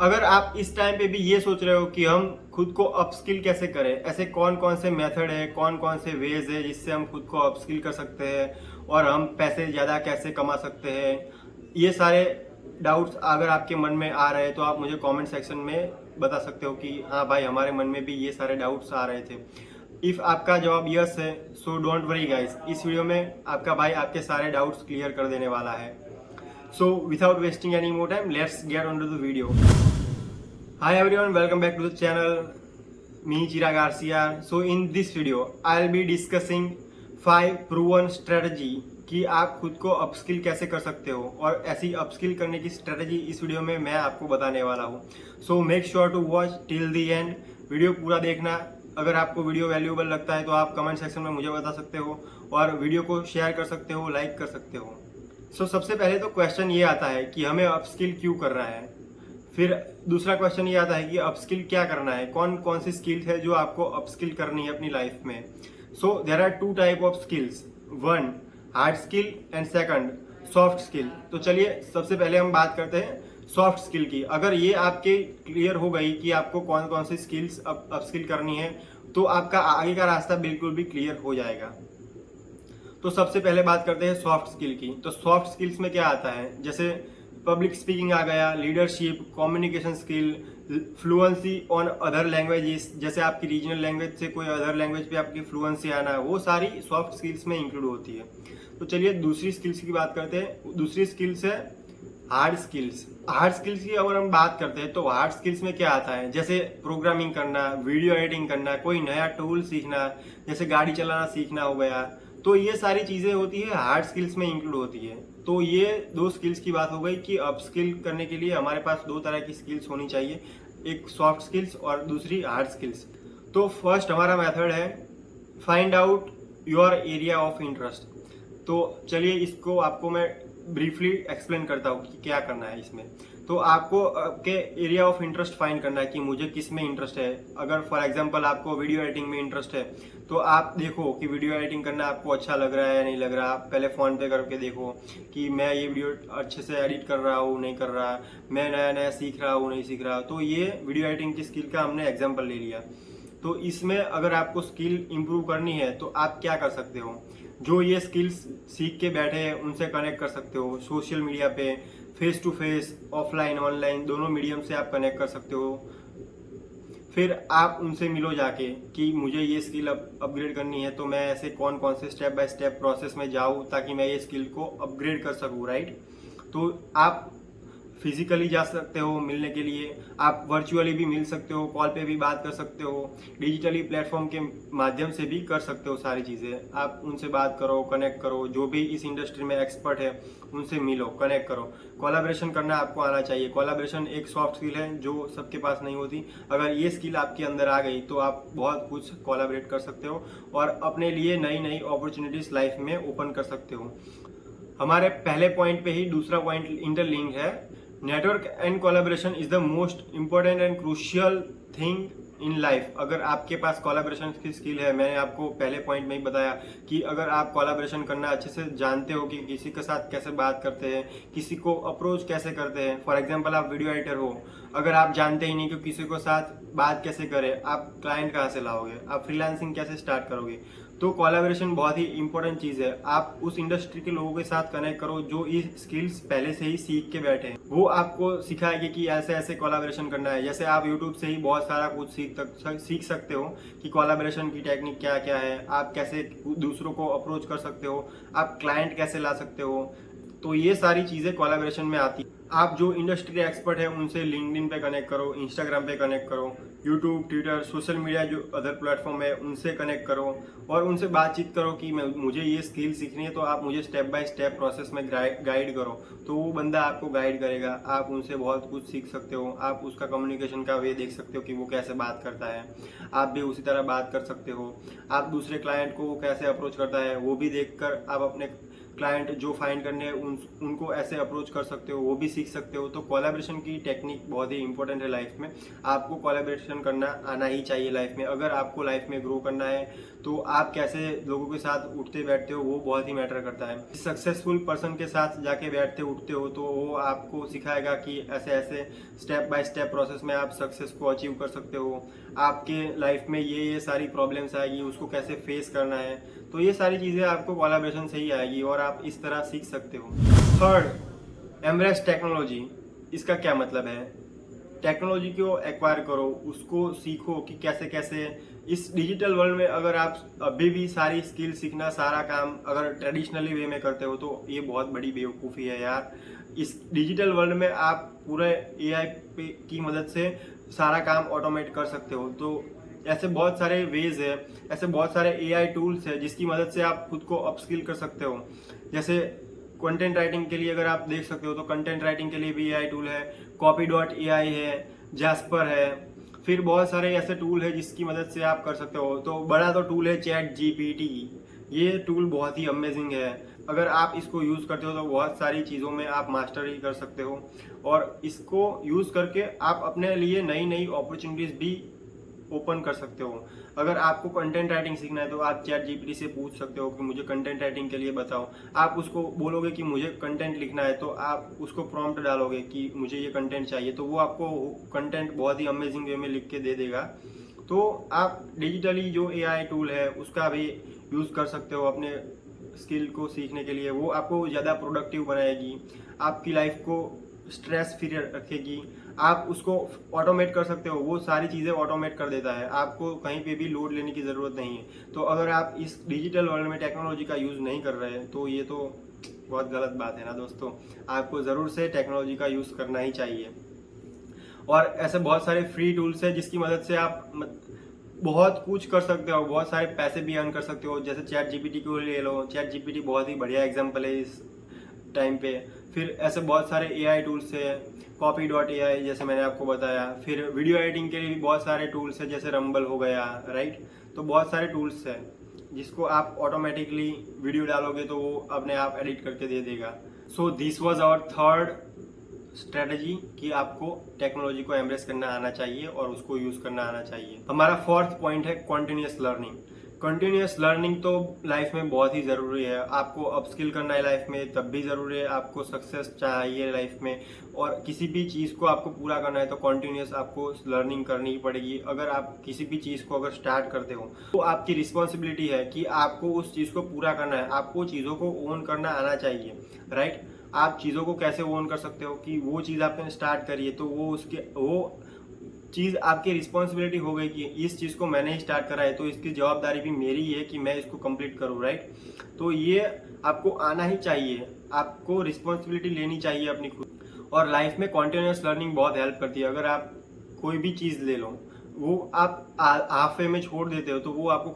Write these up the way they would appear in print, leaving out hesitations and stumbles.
अगर आप इस टाइम पे भी ये सोच रहे हो कि हम खुद को अपस्किल कैसे करें, ऐसे कौन कौन से मेथड है, कौन कौन से वेज है जिससे हम खुद को अपस्किल कर सकते हैं और हम पैसे ज़्यादा कैसे कमा सकते हैं, ये सारे डाउट्स अगर आपके मन में आ रहे हैं तो आप मुझे कमेंट सेक्शन में बता सकते हो कि हाँ भाई हमारे मन में भी ये सारे डाउट्स आ रहे थे। इफ़ आपका जवाब यस है सो डोंट वरी गाइस, इस वीडियो में आपका भाई आपके सारे डाउट्स क्लियर कर देने वाला है। So without wasting any more time, let's get on to the video. Hi everyone, welcome back to the channel. Me Chirag Garcia. So in this video, I'll be discussing 5 proven strategy कि आप खुद को upskill कैसे कर सकते हो और ऐसी अपस्किल करने की स्ट्रेटजी इस वीडियो में मैं आपको बताने वाला हूँ। So make sure to watch till the end, video पूरा देखना। अगर आपको वीडियो वैल्यूएबल लगता है तो आप कमेंट सेक्शन में मुझे बता सकते हो और वीडियो को शेयर कर सकते हो, लाइक कर सकते हो। सबसे पहले तो क्वेश्चन ये आता है कि हमें अपस्किल क्यों कर रहा है। फिर दूसरा क्वेश्चन ये आता है कि अपस्किल क्या करना है, कौन कौन सी स्किल्स है जो आपको अपस्किल करनी है अपनी लाइफ में। So there are 2 type of skills, 1 hard skill and second soft skill. तो चलिए सबसे पहले हम बात करते हैं सॉफ्ट स्किल की। अगर ये आपके क्लियर हो गई कि आपको कौन कौन सी स्किल्स अपस्किल करनी है तो आपका आगे का रास्ता बिल्कुल भी क्लियर हो जाएगा। तो सबसे पहले बात करते हैं सॉफ्ट स्किल की। तो सॉफ्ट स्किल्स में क्या आता है, जैसे पब्लिक स्पीकिंग आ गया, leadership, communication skill, fluency on other languages, जैसे आपकी रीजनल लैंग्वेज से कोई अदर लैंग्वेज पे आपकी फ्लुएंसी आना, वो सारी सॉफ्ट स्किल्स में इंक्लूड होती है। तो चलिए दूसरी स्किल्स की बात करते हैं। दूसरी स्किल्स है हार्ड स्किल्स। हार्ड स्किल्स की अगर हम बात करते हैं तो हार्ड स्किल्स में क्या आता है, जैसे प्रोग्रामिंग करना, वीडियो एडिटिंग करना, कोई नया टूल सीखना, जैसे गाड़ी चलाना सीखना हो गया। तो ये सारी चीज़ें होती है हार्ड स्किल्स में इंक्लूड होती है। तो ये 2 स्किल्स की बात हो गई कि अपस्किल करने के लिए हमारे पास 2 तरह की स्किल्स होनी चाहिए, एक सॉफ्ट स्किल्स और दूसरी हार्ड स्किल्स। तो फर्स्ट हमारा मेथड है find out your area of interest. तो चलिए इसको आपको मैं ब्रीफली एक्सप्लेन करता हूँ कि क्या करना है इसमें। तो आपको आपके एरिया ऑफ इंटरेस्ट फाइंड करना है कि मुझे किस में इंटरेस्ट है। अगर फॉर एग्जांपल आपको वीडियो एडिटिंग में इंटरेस्ट है तो आप देखो कि वीडियो एडिटिंग करना आपको अच्छा लग रहा है या नहीं लग रहा। आप पहले फ़ोन पे करके देखो कि मैं ये वीडियो अच्छे से एडिट कर रहा हूँ नहीं कर रहा, मैं नया नया सीख रहा हूँ नहीं सीख रहा। तो ये वीडियो एडिटिंग की स्किल का हमने एग्जाम्पल ले लिया। तो इसमें अगर आपको स्किल इम्प्रूव करनी है तो आप क्या कर सकते हो, जो ये स्किल्स सीख के बैठे हैं उनसे कनेक्ट कर सकते हो सोशल मीडिया पे, face to face, offline online दोनों मीडियम से आप कनेक्ट कर सकते हो। फिर आप उनसे मिलो जाके कि मुझे ये स्किल अपग्रेड करनी है, तो मैं ऐसे कौन कौन से स्टेप बाय स्टेप प्रोसेस में जाऊँ ताकि मैं ये स्किल को अपग्रेड कर सकूँ, राइट। तो आप फिजिकली जा सकते हो मिलने के लिए, आप वर्चुअली भी मिल सकते हो, कॉल पे भी बात कर सकते हो, डिजिटली प्लेटफॉर्म के माध्यम से भी कर सकते हो सारी चीज़ें। आप उनसे बात करो, कनेक्ट करो, जो भी इस इंडस्ट्री में एक्सपर्ट है उनसे मिलो, कनेक्ट करो। कोलैबोरेशन करना आपको आना चाहिए। कोलैबोरेशन एक सॉफ्ट स्किल है जो सबके पास नहीं होती। अगर ये स्किल आपके अंदर आ गई तो आप बहुत कुछ कोलैबोरेट कर सकते हो और अपने लिए नई नई अपॉर्चुनिटीज लाइफ में ओपन कर सकते हो। हमारे पहले पॉइंट पे ही दूसरा पॉइंट इंटरलिंक है। Network and collaboration is the most important and crucial thing in life. अगर आपके पास कोलैबोरेशन की स्किल है, मैंने आपको पहले पॉइंट में ही बताया कि अगर आप कोलैबोरेशन करना अच्छे से जानते हो कि किसी के साथ कैसे बात करते हैं, किसी को अप्रोच कैसे करते हैं। फॉर एग्जांपल आप वीडियो एडिटर हो, अगर आप जानते ही नहीं कि किसी को साथ बात कैसे करें, आप क्लाइंट कहाँ से लाओगे, आप फ्रीलांसिंग कैसे स्टार्ट करोगे। तो कोलैबोरेशन बहुत ही इंपॉर्टेंट चीज़ है। आप उस इंडस्ट्री के लोगों के साथ कनेक्ट करो जो ये स्किल्स पहले से ही सीख के बैठे हैं। वो आपको सिखाएंगे कि ऐसे ऐसे कोलैबोरेशन करना है। जैसे आप यूट्यूब से ही बहुत सारा कुछ सीख सकते हो कि कोलैबोरेशन की टेक्निक क्या क्या है, आप कैसे दूसरों को अप्रोच कर सकते हो, आप क्लाइंट कैसे ला सकते हो। तो ये सारी चीज़ें कोलैबोरेशन में आती है। आप जो इंडस्ट्री एक्सपर्ट है उनसे लिंक्डइन पे कनेक्ट करो, इंस्टाग्राम पे कनेक्ट करो, यूट्यूब, ट्विटर, सोशल मीडिया जो अदर प्लेटफॉर्म है उनसे कनेक्ट करो और उनसे बातचीत करो कि मुझे ये स्किल सीखनी है, तो आप मुझे स्टेप बाय स्टेप प्रोसेस में गाइड करो। तो वो बंदा आपको गाइड करेगा, आप उनसे बहुत कुछ सीख सकते हो। आप उसका कम्युनिकेशन का वे देख सकते हो कि वो कैसे बात करता है, आप भी उसी तरह बात कर सकते हो। आप दूसरे क्लाइंट को वो कैसे अप्रोच करता है वो भी देख कर आप अपने क्लाइंट जो फाइंड करने हैं उनको ऐसे अप्रोच कर सकते हो, वो भी सीख सकते हो। तो कोलैबोरेशन की टेक्निक बहुत ही इंपॉर्टेंट है लाइफ में। आपको कोलैबोरेशन करना आना ही चाहिए लाइफ में। अगर आपको लाइफ में ग्रो करना है तो आप कैसे लोगों के साथ उठते बैठते हो वो बहुत ही मैटर करता है। सक्सेसफुल पर्सन के साथ जाके बैठते उठते हो तो वो आपको सिखाएगा कि ऐसे ऐसे स्टेप बाय स्टेप प्रोसेस में आप सक्सेस को अचीव कर सकते हो। आपके लाइफ में ये सारी प्रॉब्लम्स आएगी, उसको कैसे फेस करना है, तो ये सारी चीज़ें आपको कोलैबोरेशन से ही आएगी और आप इस तरह सीख सकते हो। Third, embrace technology. इसका क्या मतलब है? टेक्नोलॉजी को एक्वायर करो, उसको सीखो कि कैसे कैसे इस डिजिटल वर्ल्ड में अगर आप अभी भी सारी स्किल सीखना, सारा काम अगर ट्रेडिशनली वे में करते हो तो ये बहुत बड़ी बेवकूफ़ी है यार। इस डिजिटल वर्ल्ड में आप पूरे एआई की मदद से सारा काम ऑटोमेट कर सकते हो। तो ऐसे बहुत सारे वेज है, ऐसे बहुत सारे एआई टूल्स है जिसकी मदद से आप खुद को अपस्किल कर सकते हो। जैसे कंटेंट राइटिंग के लिए अगर आप देख सकते हो तो कंटेंट राइटिंग के लिए भी एआई टूल है, copy.ai है, जैस्पर है, फिर बहुत सारे ऐसे टूल है जिसकी मदद से आप कर सकते हो। तो बड़ा तो टूल है चैट जीपीटी। ये टूल बहुत ही अमेजिंग है। अगर आप इसको यूज़ करते हो तो बहुत सारी चीज़ों में आप मास्टरी कर सकते हो और इसको यूज़ करके आप अपने लिए नई नई अपॉर्चुनिटीज़ भी ओपन कर सकते हो। अगर आपको कंटेंट राइटिंग सीखना है तो आप चैट जीपीटी से पूछ सकते हो कि मुझे कंटेंट राइटिंग के लिए बताओ। आप उसको बोलोगे कि मुझे कंटेंट लिखना है तो आप उसको प्रॉम्प्ट डालोगे कि मुझे ये कंटेंट चाहिए, तो वो आपको कंटेंट बहुत ही अमेजिंग वे में लिख के दे देगा। तो आप डिजिटली जो एआई टूल है उसका भी यूज़ कर सकते हो अपने स्किल को सीखने के लिए। वो आपको ज़्यादा प्रोडक्टिव बनाएगी, आपकी लाइफ को स्ट्रेस फ्री रखेगी। आप उसको ऑटोमेट कर सकते हो, वो सारी चीज़ें ऑटोमेट कर देता है, आपको कहीं पे भी लोड लेने की ज़रूरत नहीं है। तो अगर आप इस डिजिटल वर्ल्ड में टेक्नोलॉजी का यूज़ नहीं कर रहे हैं तो ये तो बहुत गलत बात है ना दोस्तों। आपको ज़रूर से टेक्नोलॉजी का यूज़ करना ही चाहिए। और ऐसे बहुत सारे फ्री टूल्स हैं जिसकी मदद से आप बहुत कुछ कर सकते हो, बहुत सारे पैसे भी अर्न कर सकते हो। जैसे चैट जीपीटी को ले लो, चैट जीपीटी बहुत ही बढ़िया एग्जाम्पल है इस टाइम पे। फिर ऐसे बहुत सारे एआई टूल्स है, copy.ai जैसे मैंने आपको बताया। फिर वीडियो एडिटिंग के लिए भी बहुत सारे टूल्स है, जैसे रंबल हो गया, राइट। तो बहुत सारे टूल्स है जिसको आप ऑटोमेटिकली वीडियो डालोगे तो वो अपने आप एडिट करके दे देगा। So this was our third strategy कि आपको टेक्नोलॉजी को एम्ब्रेस करना आना चाहिए और उसको यूज करना आना चाहिए। हमारा फोर्थ पॉइंट है कॉन्टिन्यूस लर्निंग। कंटिन्यूस लर्निंग तो लाइफ में बहुत ही ज़रूरी है। आपको अपस्किल करना है लाइफ में तब भी ज़रूरी है, आपको सक्सेस चाहिए लाइफ में, और किसी भी चीज़ को आपको पूरा करना है तो कंटिन्यूस आपको लर्निंग करनी ही पड़ेगी। अगर आप किसी भी चीज़ को अगर स्टार्ट करते हो तो आपकी रिस्पॉन्सिबिलिटी है कि आपको उस चीज़ को पूरा करना है, आपको चीज़ों को ओन करना आना चाहिए, राइट। आप चीज़ों को कैसे ओन कर सकते हो कि वो चीज़ आपने स्टार्ट करी है तो वो चीज़ आपकी रिस्पॉन्सिबिलिटी हो गई कि इस चीज़ को मैंने ही स्टार्ट करा है तो इसकी जवाबदारी भी मेरी है कि मैं इसको कंप्लीट करूँ, राइट। तो ये आपको आना ही चाहिए, आपको रिस्पॉन्सिबिलिटी लेनी चाहिए अपनी खुद। और लाइफ में कॉन्टिन्यूस लर्निंग बहुत हेल्प करती है। अगर आप कोई भी चीज़ ले लो, वो आप हाफ वे में छोड़ देते हो तो वो आपको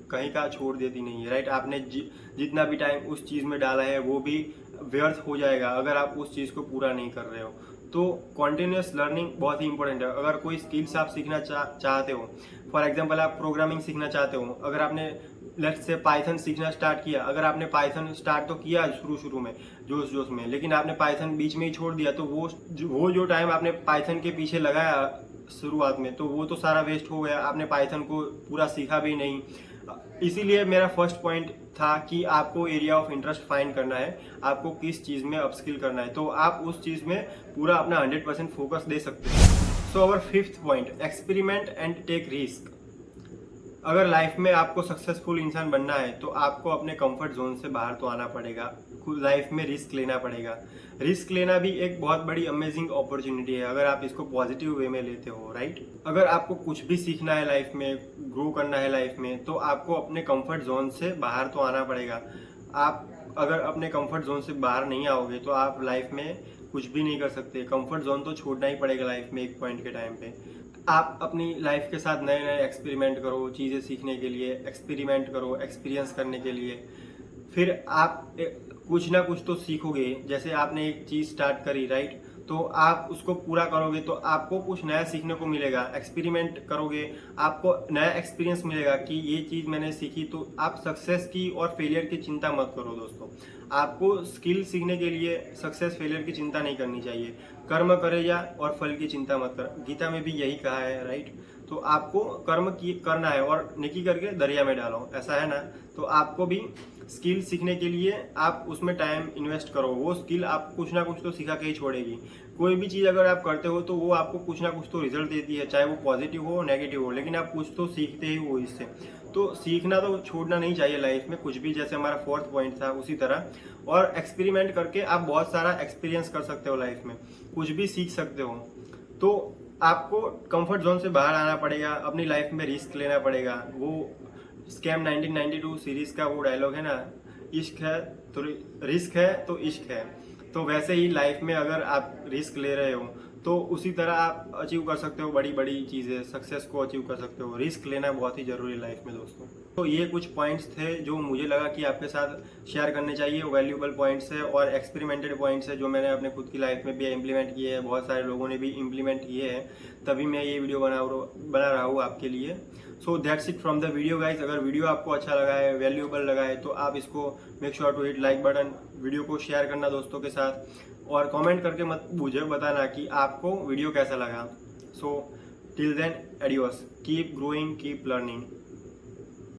कहीं का छोड़ देती नहीं है, राइट। आपने जितना भी टाइम उस चीज़ में डाला है वो भी व्यर्थ हो जाएगा अगर आप उस चीज़ को पूरा नहीं कर रहे हो। तो कॉन्टिन्यूस लर्निंग बहुत ही इंपॉर्टेंट है। अगर कोई स्किल्स आप सीखना चाहते हो, फॉर एग्जांपल आप प्रोग्रामिंग सीखना चाहते हो, अगर आपने लेट्स से पाइथन सीखना स्टार्ट किया, अगर आपने पाइथन स्टार्ट तो किया शुरू में जोश में, लेकिन आपने पाइथन बीच में ही छोड़ दिया तो वो जो टाइम आपने पाइथन के पीछे लगाया शुरुआत में तो वो तो सारा वेस्ट हो गया, आपने पाइथन को पूरा सीखा भी नहीं। इसीलिए मेरा फर्स्ट पॉइंट था कि आपको एरिया ऑफ इंटरेस्ट फाइंड करना है, आपको किस चीज़ में अपस्किल करना है, तो आप उस चीज़ में पूरा अपना 100% फोकस दे सकते हैं। So our fifth point, experiment and take risk. अगर लाइफ में आपको सक्सेसफुल इंसान बनना है तो आपको अपने कंफर्ट जोन से बाहर तो आना पड़ेगा, खुद लाइफ में रिस्क लेना पड़ेगा। रिस्क लेना भी एक बहुत बड़ी अमेजिंग अपॉर्चुनिटी है अगर आप इसको पॉजिटिव वे में लेते हो, राइट। अगर आपको कुछ भी सीखना है लाइफ में, ग्रो करना है लाइफ में, तो आपको अपने कंफर्ट जोन से बाहर तो आना पड़ेगा। आप अगर अपने कंफर्ट जोन से बाहर नहीं आओगे तो आप लाइफ में कुछ भी नहीं कर सकते। कंफर्ट जोन तो छोड़ना ही पड़ेगा लाइफ में एक पॉइंट के टाइम पे। आप अपनी लाइफ के साथ नए नए एक्सपेरिमेंट करो, चीज़ें सीखने के लिए एक्सपेरिमेंट करो, एक्सपीरियंस करने के लिए। फिर आप कुछ ना कुछ तो सीखोगे। जैसे आपने एक चीज़ स्टार्ट करी, राइट, तो आप उसको पूरा करोगे तो आपको कुछ नया सीखने को मिलेगा। एक्सपेरिमेंट करोगे, आपको नया एक्सपीरियंस मिलेगा कि ये चीज़ मैंने सीखी। तो आप सक्सेस की और फेलियर की चिंता मत करो दोस्तों। आपको स्किल सीखने के लिए सक्सेस फेलियर की चिंता नहीं करनी चाहिए। कर्म करे जा और फल की चिंता मत कर, गीता में भी यही कहा है, राइट। तो आपको कर्म की करना है और नेकी करके दरिया में डालो, ऐसा है ना। तो आपको भी स्किल सीखने के लिए आप उसमें टाइम इन्वेस्ट करो। वो स्किल आप कुछ ना कुछ तो सिखा के ही छोड़ेगी। कोई भी चीज़ अगर आप करते हो तो वो आपको कुछ ना कुछ तो रिजल्ट देती है, चाहे वो पॉजिटिव हो नेगेटिव हो, लेकिन आप कुछ तो सीखते ही हो इससे। तो सीखना तो छोड़ना नहीं चाहिए लाइफ में कुछ भी, जैसे हमारा 4th पॉइंट था उसी तरह। और एक्सपेरिमेंट करके आप बहुत सारा एक्सपीरियंस कर सकते हो लाइफ में, कुछ भी सीख सकते हो। तो आपको कंफर्ट जोन से बाहर आना पड़ेगा, अपनी लाइफ में रिस्क लेना पड़ेगा। वो स्कैम 1992 सीरीज का वो डायलॉग है ना, इश्क है तो रिस्क है तो इश्क है। तो वैसे ही लाइफ में अगर आप रिस्क ले रहे हो तो उसी तरह आप अचीव कर सकते हो बड़ी बड़ी चीज़ें, सक्सेस को अचीव कर सकते हो। रिस्क लेना बहुत ही ज़रूरी है लाइफ में दोस्तों। तो ये कुछ पॉइंट्स थे जो मुझे लगा कि आपके साथ शेयर करने चाहिए। वैल्यूएबल पॉइंट्स है और एक्सपेरिमेंटेड पॉइंट्स है जो मैंने अपने खुद की लाइफ में भी इम्प्लीमेंट किए हैं, बहुत सारे लोगों ने भी इम्प्लीमेंट किए हैं, तभी मैं ये वीडियो बना रहा हूँ आपके लिए। So that's it from the video guys. अगर वीडियो आपको अच्छा लगा है, वैल्यूएबल लगा है, तो आप इसको make sure to hit like button, video को शेयर करना दोस्तों के साथ, और कमेंट करके मत मुझे बताना कि आपको वीडियो कैसा लगा। So till then adios, keep growing, keep learning.